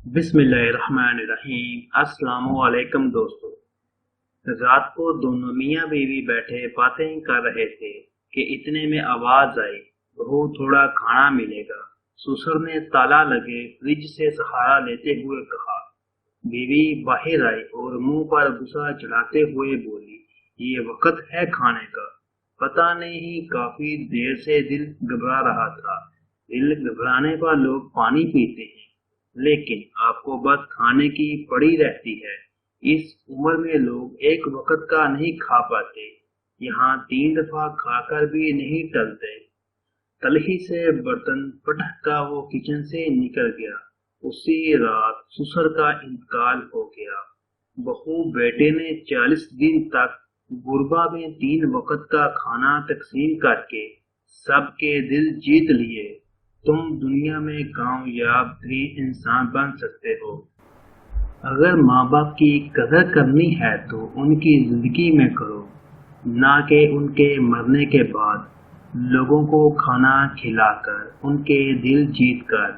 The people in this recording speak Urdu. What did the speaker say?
بسم اللہ الرحمن الرحیم۔ السلام علیکم دوستو۔ رات کو دونوں میاں بیوی بیٹھے باتیں کر رہے تھے کہ اتنے میں آواز آئی، بہو تھوڑا کھانا ملے گا۔ سسر نے تالا لگے فریج سے سہارا لیتے ہوئے کہا۔ بیوی باہر آئی اور منہ پر غصہ چڑھاتے ہوئے بولی، یہ وقت ہے کھانے کا؟ پتہ نہیں کافی دیر سے دل گھبرا رہا تھا۔ دل گھبرانے پر لوگ پانی پیتے ہیں، لیکن آپ کو بس کھانے کی پڑی رہتی ہے۔ اس عمر میں لوگ ایک وقت کا نہیں کھا پاتے، یہاں 3 دفعہ کھا کر بھی نہیں ٹلتے۔ تلخی سے برتن پٹک کا وہ کچن سے نکل گیا۔ اسی رات سسر کا انتقال ہو گیا۔ بہو بیٹے نے 40 دن تک غربا میں 3 وقت کا کھانا تقسیم کر کے سب کے دل جیت لیے۔ تم دنیا میں کامیاب ترین انسان بن سکتے ہو۔ اگر ماں باپ کی قدر کرنی ہے تو ان کی زندگی میں کرو، نہ کہ ان کے مرنے کے بعد۔ لوگوں کو کھانا کھلا کر، ان کے دل جیت کر